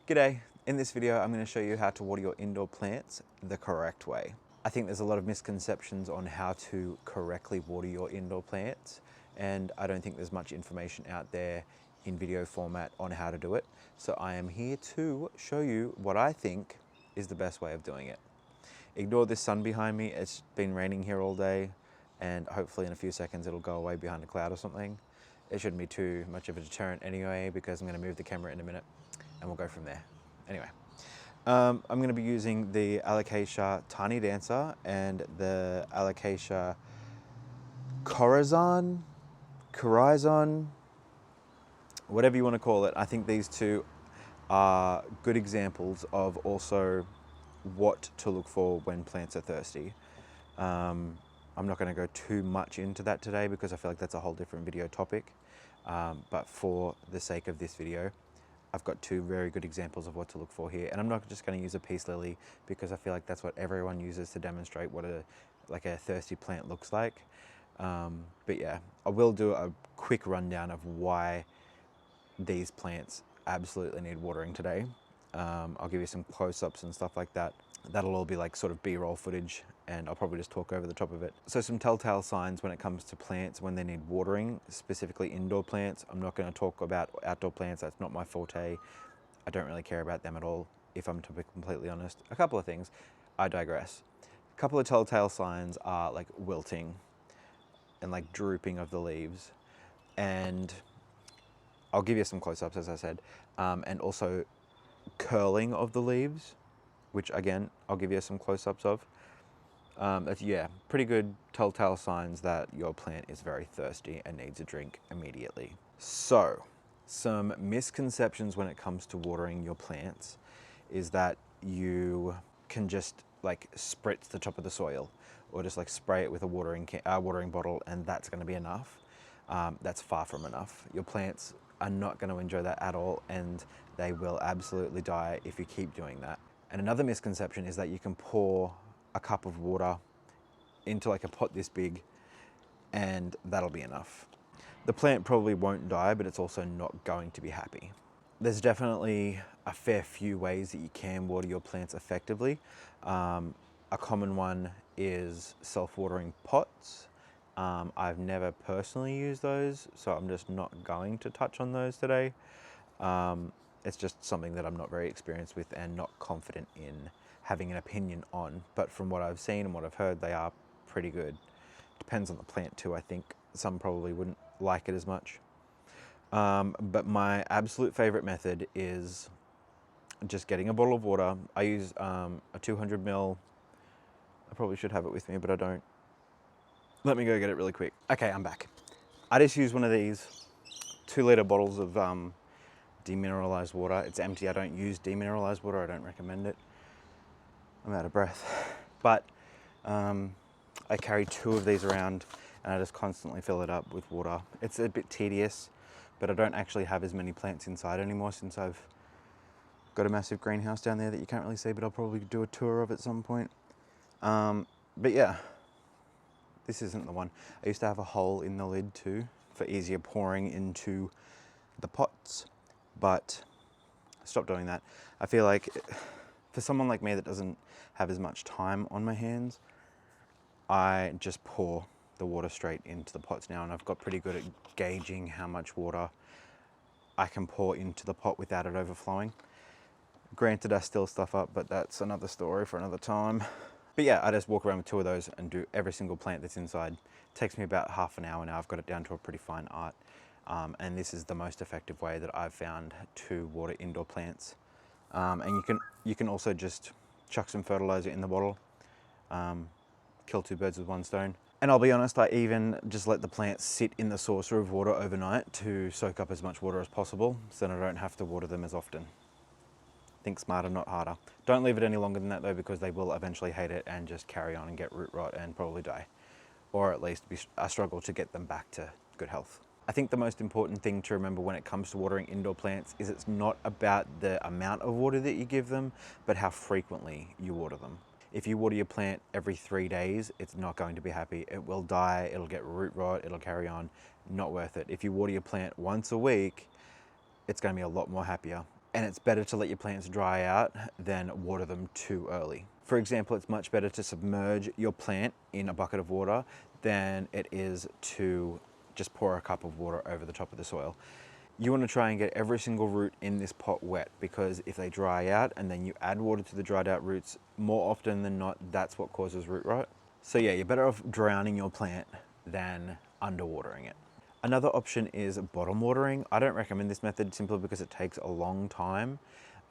G'day, in this video I'm going to show you how to water your indoor plants the correct way. I think there's a lot of misconceptions on how to correctly water your indoor plants, and I don't think there's much information out there in video format on how to do it. So I am here to show you what I think is the best way of doing it. Ignore this sun behind me, it's been raining here all day, and hopefully in a few seconds it'll go away behind a cloud or something. It shouldn't be too much of a deterrent anyway, because I'm going to move the camera in a minute and we'll go from there. Anyway, I'm going to be using the Alocasia Tiny Dancer and the Alocasia Corazon, whatever you want to call it. I think these two are good examples of also what to look for when plants are thirsty. I'm not going to go too much into that today because I feel like that's a whole different video topic. But for the sake of this video, I've got two very good examples of what to look for here. And I'm not just going to use a peace lily because I feel like that's what everyone uses to demonstrate what a thirsty plant looks like. But yeah, I will do a quick rundown of why these plants absolutely need watering today. I'll give you some close-ups and stuff like that. That'll all be like sort of B-roll footage, and I'll probably just talk over the top of it. So some telltale signs when it comes to plants when they need watering, specifically indoor plants. I'm not going to talk about outdoor plants, that's not my forte. I don't really care about them at all, if I'm to be completely honest. A couple of things, I digress. A couple of telltale signs are like wilting and like drooping of the leaves. And I'll give you some close-ups, as I said, and also curling of the leaves, which again, I'll give you some close-ups of. Yeah, pretty good telltale signs that your plant is very thirsty and needs a drink immediately. So, some misconceptions when it comes to watering your plants is that you can just like spritz the top of the soil or just like spray it with a watering bottle and that's going to be enough. That's far from enough. Your plants are not going to enjoy that at all, and they will absolutely die if you keep doing that. And another misconception is that you can pour a cup of water into like a pot this big and that'll be enough. The plant probably won't die, but it's also not going to be happy. There's definitely a fair few ways that you can water your plants effectively. A common one is self-watering pots. I've never personally used those, so I'm just not going to touch on those today. It's just something that I'm not very experienced with and not confident in having an opinion on. But from what I've seen and what I've heard, they are pretty good. Depends on the plant too, I think. Some probably wouldn't like it as much. But my absolute favorite method is just getting a bottle of water. I use a 200 ml. I probably should have it with me, but I don't. Let me go get it really quick. Okay, I'm back. I just use one of these 2-liter bottles of demineralized water. It's empty. I don't use demineralized water. I don't recommend it. I'm out of breath. But I carry 2 of these around and I just constantly fill it up with water. It's a bit tedious, but I don't actually have as many plants inside anymore since I've got a massive greenhouse down there that you can't really see, but I'll probably do a tour of at some point. But yeah, this isn't the one. I used to have a hole in the lid too for easier pouring into the pots, but I stopped doing that. I feel like for someone like me that doesn't have as much time on my hands, I just pour the water straight into the pots now, and I've got pretty good at gauging how much water I can pour into the pot without it overflowing. Granted, I still stuff up, but that's another story for another time. But yeah, I just walk around with 2 of those and do every single plant that's inside. It takes me about half an hour now. I've got it down to a pretty fine art. And this is the most effective way that I've found to water indoor plants. And you can also just chuck some fertilizer in the bottle, kill 2 birds with 1 stone. And I'll be honest, I even just let the plants sit in the saucer of water overnight to soak up as much water as possible, so that I don't have to water them as often. Think smarter, not harder. Don't leave it any longer than that though, because they will eventually hate it and just carry on and get root rot and probably die. Or at least a struggle to get them back to good health. I think the most important thing to remember when it comes to watering indoor plants is it's not about the amount of water that you give them, but how frequently you water them. If you water your plant every 3 days, it's not going to be happy. It will die, it'll get root rot, it'll carry on, not worth it. If you water your plant once a week, it's going to be a lot more happier. and it's better to let your plants dry out than water them too early. For example, it's much better to submerge your plant in a bucket of water than it is to just pour a cup of water over the top of the soil. You want to try and get every single root in this pot wet, because if they dry out and then you add water to the dried out roots, more often than not, that's what causes root rot. So yeah, you're better off drowning your plant than underwatering it. Another option is bottom watering. I don't recommend this method simply because it takes a long time.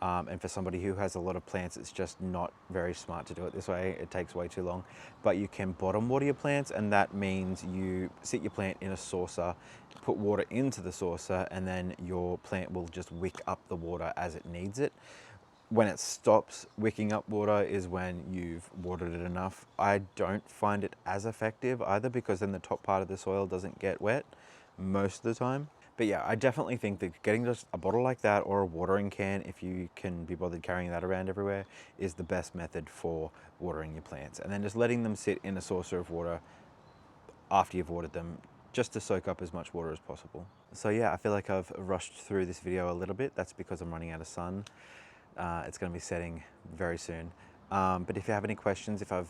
And for somebody who has a lot of plants, it's just not very smart to do it this way. It takes way too long. But you can bottom water your plants, and that means you sit your plant in a saucer, put water into the saucer, and then your plant will just wick up the water as it needs it. When it stops wicking up water is when you've watered it enough. I don't find it as effective either, because then the top part of the soil doesn't get wet most of the time. But yeah, I definitely think that getting just a bottle like that, or a watering can, if you can be bothered carrying that around everywhere, is the best method for watering your plants. And then just letting them sit in a saucer of water after you've watered them, just to soak up as much water as possible. So yeah, I feel like I've rushed through this video a little bit. That's because I'm running out of sun. It's going to be setting very soon. But if you have any questions, if I've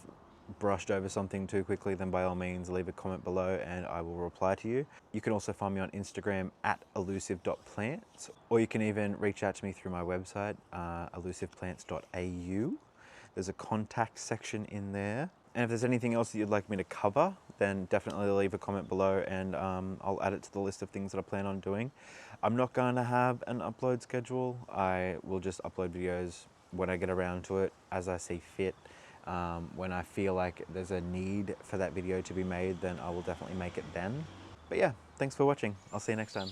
brushed over something too quickly, then by all means leave a comment below and I will reply to you. You can also find me on Instagram at elusive.plants, or you can even reach out to me through my website, elusiveplants.au. There's a contact section in there. And if there's anything else that you'd like me to cover, then definitely leave a comment below, and I'll add it to the list of things that I plan on doing. I'm not going to have an upload schedule. I will just upload videos when I get around to it, as I see fit. When I feel like there's a need for that video to be made, then I will definitely make it then. But yeah, thanks for watching. I'll see you next time.